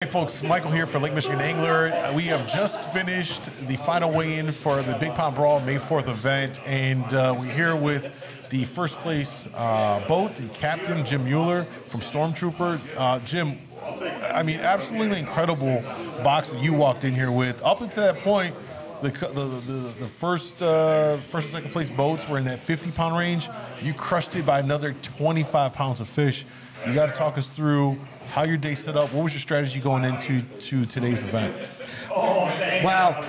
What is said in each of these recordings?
Hey folks, Michael here for Lake Michigan Angler. We have just finished the final weigh-in for the Big Pond Brawl May 4th event, and we're here with the first place boat, the captain, Jim Mueller from Stormtrooper. Jim, I mean, absolutely incredible box that you walked in here with. Up until that point, the first and second place boats were in that 50-pound range. You crushed it by another 25 pounds of fish. You got to talk us through how your day set up. What was your strategy going into today's event? Well,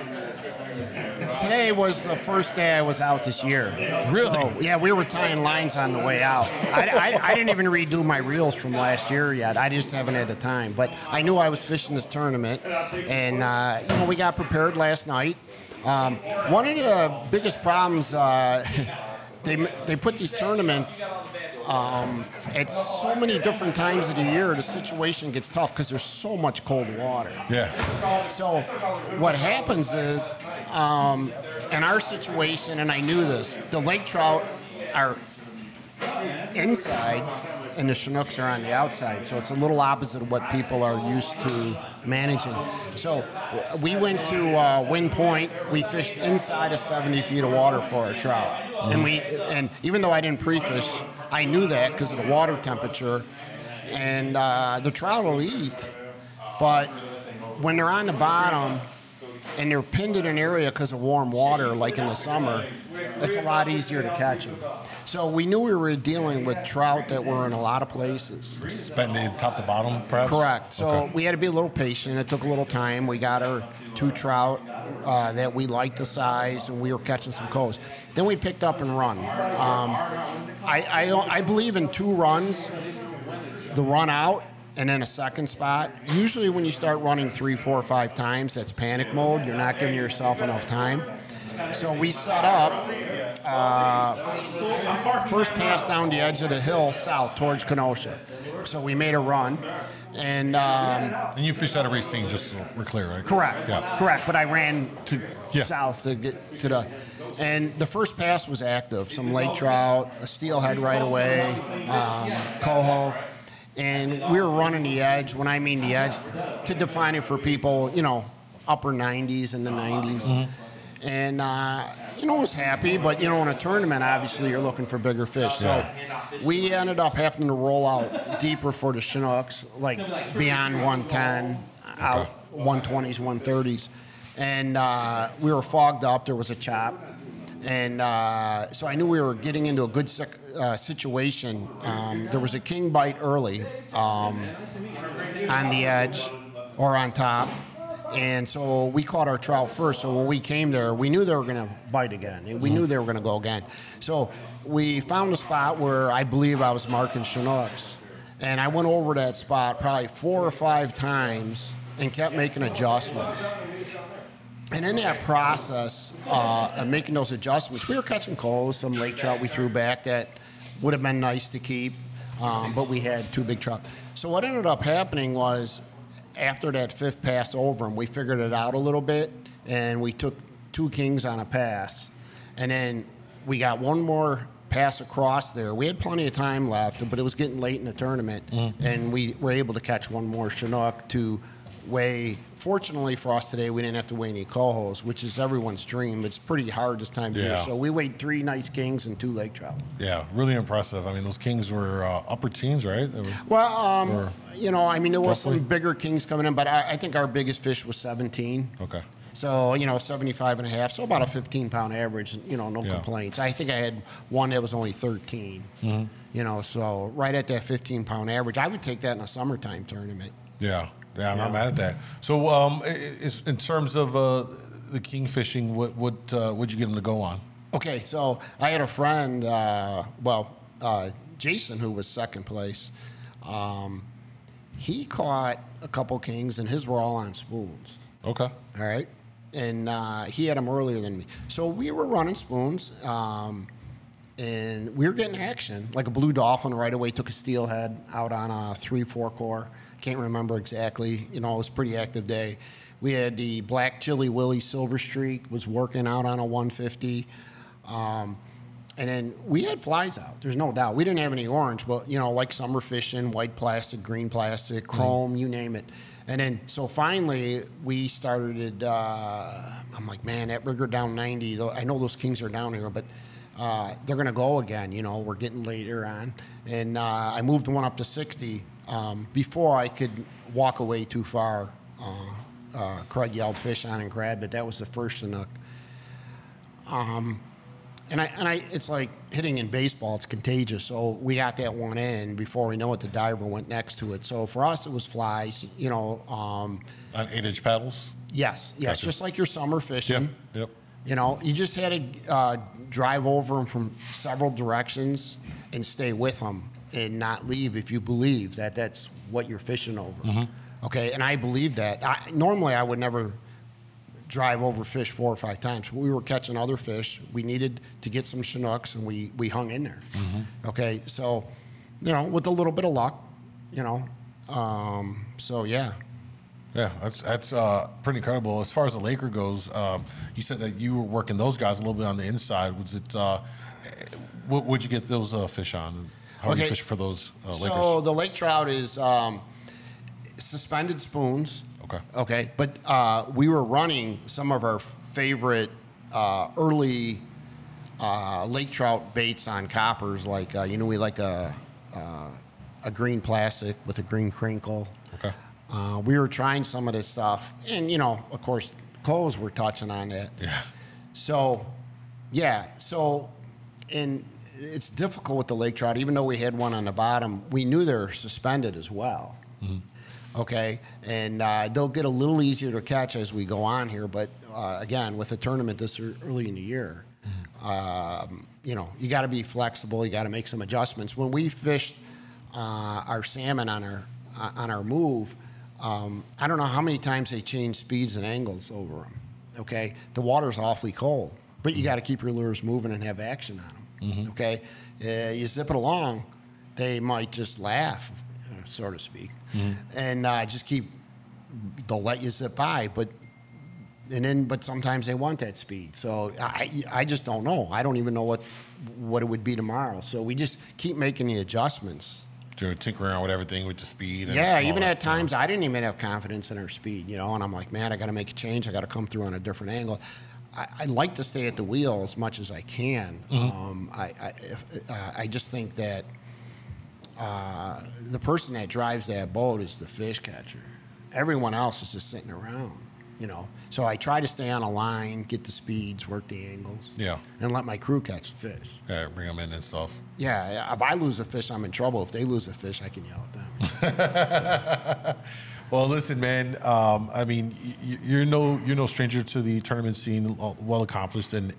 today was the first day I was out this year. Really? So, yeah, we were tying lines on the way out. I didn't even redo my reels from last year yet. I just haven't had the time. But I knew I was fishing this tournament, and you know, we got prepared last night. One of the biggest problems, they put these tournaments at so many different times of the year. The situation gets tough because there's so much cold water. Yeah. So what happens is, in our situation, and I knew this, the lake trout are inside and the Chinooks are on the outside. So it's a little opposite of what people are used to managing. So we went to Wind Point. We fished inside of 70 feet of water for our trout. And even though I didn't pre-fish, I knew that because of the water temperature. And the trout will eat, but when they're on the bottom and they're pinned in an area because of warm water, like in the summer, it's a lot easier to catch them. So we knew we were dealing with trout that were in a lot of places. Spending top to bottom, perhaps? Correct. So okay. We had to be a little patient. It took a little time. We got our 2 trout that we liked the size, and we were catching some cohos. Then we picked up and run. I believe in 2 runs, the run out, and then a second spot. Usually when you start running 3, 4, 5 times, that's panic mode. You're not giving yourself enough time. So we set up, first pass down the edge of the hill south towards Kenosha. So we made a run. And you fished out of Racine, just so we're clear, right? Correct. Yeah. Correct. But I ran to south to get to the. And the first pass was active. Some lake trout, a steelhead right away, coho. And we were running the edge. When I mean the edge, to define it for people, you know, upper 90s and the 90s. Mm-hmm. And, you know, I was happy, but, you know, in a tournament, obviously, you're looking for bigger fish. So we ended up having to roll out deeper for the Chinooks, like beyond 110, out 120s, 130s. And we were fogged up. There was a chop. And so I knew we were getting into a good situation. There was a king bite early on the edge or on top. And so we caught our trout first. So when we came there, we knew they were going to bite again. And we knew they were going to go again. So we found a spot where I believe I was marking Chinooks. And I went over that spot probably 4 or 5 times and kept making adjustments. And in that process of making those adjustments, we were catching cohos, some lake trout we threw back that would have been nice to keep, but we had 2 big trout. So what ended up happening was, after that 5th pass over them, we figured it out a little bit, and we took 2 kings on a pass. And then we got one more pass across there. We had plenty of time left, but it was getting late in the tournament, and we were able to catch one more Chinook to weigh. Fortunately for us today, we didn't have to weigh any cohos, which is everyone's dream. It's pretty hard this time of year. So we weighed 3 nice kings and 2 lake trout. Yeah, really impressive. I mean, those kings were upper teens, right? Well, you know, I mean, there were some bigger kings coming in, but I think our biggest fish was 17. Okay. So, you know, 75 and a half, so about a 15-pound average, you know, no complaints. I think I had one that was only 13, you know, so right at that 15-pound average. I would take that in a summertime tournament. Yeah. Yeah, I'm not mad at that. So, in terms of the king fishing, what'd you get him to go on? Okay, so I had a friend, Jason, who was second place. He caught a couple kings, and his were all on spoons. Okay. All right, and he had them earlier than me. So we were running spoons, and we were getting action. Like a blue dolphin right away took a steelhead out on a 3/4 core. Can't remember exactly. You know, it was a pretty active day. We had the black Chili Willy Silver Streak was working out on a 150. And then we had flies out. There's no doubt. We didn't have any orange, but, you know, like summer fishing, white plastic, green plastic, chrome, you name it. And then, so finally, we started, I'm like, man, that rigger down 90, I know those kings are down here, but they're going to go again, you know, we're getting later on. And I moved one up to 60 before I could walk away too far. Craig yelled fish on and grabbed it. That was the first Chinook. It's like hitting in baseball, it's contagious. So we got that one in. Before we know it, the diver went next to it. So for us, it was flies, you know. On 8-inch paddles? Yes, Gotcha. Just like your summer fishing. Yep. You know, you just had to drive over them from several directions and stay with them and not leave if you believe that that's what you're fishing over. Okay, and I believe that. Normally, I would never drive over fish 4 or 5 times. We were catching other fish. We needed to get some Chinooks, and we hung in there. Okay, so, you know, with a little bit of luck, you know, so yeah. Yeah, that's pretty incredible. As far as the Laker goes, you said that you were working those guys a little bit on the inside. Was it, what'd you get those fish on? How are you fishing for those Lakers? So the lake trout is suspended spoons. Okay, but we were running some of our favorite early lake trout baits on coppers, like you know, we like a green plastic with a green crinkle. Okay. We were trying some of this stuff, and you know, of course, Cohos were touching on it. Yeah. So, yeah. So, and it's difficult with the lake trout, even though we had one on the bottom. We knew they're suspended as well. Okay, and they'll get a little easier to catch as we go on here. But again, with a tournament this early in the year, you know, you got to be flexible. You got to make some adjustments. When we fished our salmon on our move, I don't know how many times they changed speeds and angles over them. Okay, the water's awfully cold, but you got to keep your lures moving and have action on them. Okay, you zip it along, they might just laugh, so to speak. And just they'll let you zip by, but sometimes they want that speed. So I just don't know. I don't even know what it would be tomorrow. So we just keep making the adjustments. To tinker around with everything with the speed. And even at times I didn't even have confidence in our speed, you know, and I'm like, man, I got to make a change. I got to come through on a different angle. I like to stay at the wheel as much as I can. I just think that the person that drives that boat is the fish catcher. Everyone else is just sitting around, you know. So I try to stay on a line, get the speeds, work the angles, and let my crew catch the fish. Yeah, bring them in and stuff. Yeah, if I lose a fish, I'm in trouble. If they lose a fish, I can yell at them. Well, listen, man. I mean, you're no stranger to the tournament scene, well accomplished, and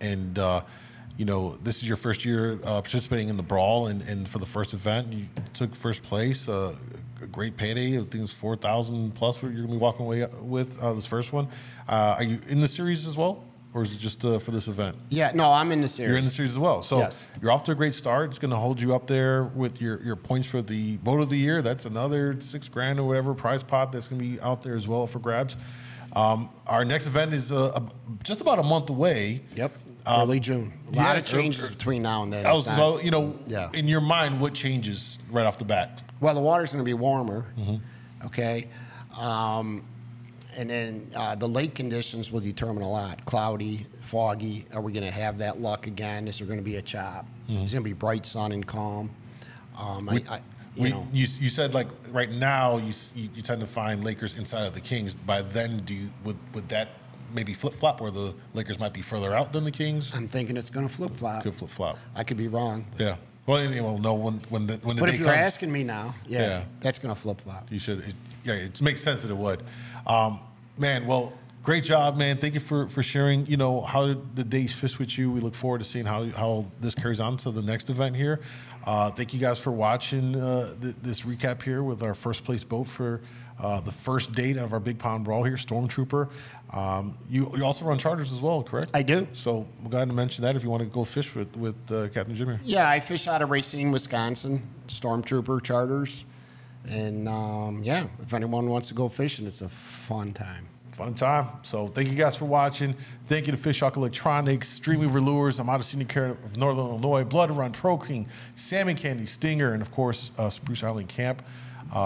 you know, this is your first year participating in the brawl, and for the first event, you took first place. A great payday. I think it's $4,000 plus. What you're gonna be walking away with this first one. Are you in the series as well, or is it just for this event? Yeah, no, I'm in the series. You're in the series as well. So yes. You're off to a great start. It's gonna hold you up there with your points for the boat of the year. That's another $6,000 or whatever prize pot that's gonna be out there as well for grabs. Our next event is just about a month away. Yep. Early June. A lot of changes between now and then. So, you know, in your mind, what changes right off the bat? Well, the water's going to be warmer, okay? And then the lake conditions will determine a lot. Cloudy, foggy. Are we going to have that luck again? Is there going to be a chop? Is there going to be bright sun and calm? You said, like, right now you tend to find Lakers inside of the Kings. By then, would that maybe flip-flop where the Lakers might be further out than the Kings? I'm thinking it's going to flip-flop. Could flip-flop. I could be wrong. Yeah. Well, anyone will know when the But day if you're comes. asking me now, that's going to flip-flop. You should. It makes sense that it would. Man, well, great job, man. Thank you for sharing, you know, how the days fish with you. We look forward to seeing how this carries on to the next event here. Thank you guys for watching this recap here with our first place boat for the first date of our Big Pond Brawl here, Stormtrooper. You also run charters as well, correct? I do. So we'll go ahead and mention that if you want to go fish with Captain Jim here. Yeah, I fish out of Racine, Wisconsin, Stormtrooper charters. And, if anyone wants to go fishing, it's a fun time. Fun time. So thank you guys for watching. Thank you to Fish Hawk Electronics, Streamweaver Lures, I'm out of Senior Care of Northern Illinois, Blood Run, Pro King, Salmon Candy, Stinger, and of course, Spruce Island Camp.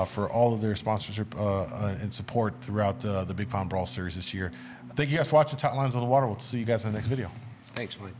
for all of their sponsorship and support throughout the Big Pond Brawl series this year. Thank you guys for watching Top Lines on the Water. We'll see you guys in the next video. Thanks, Mike.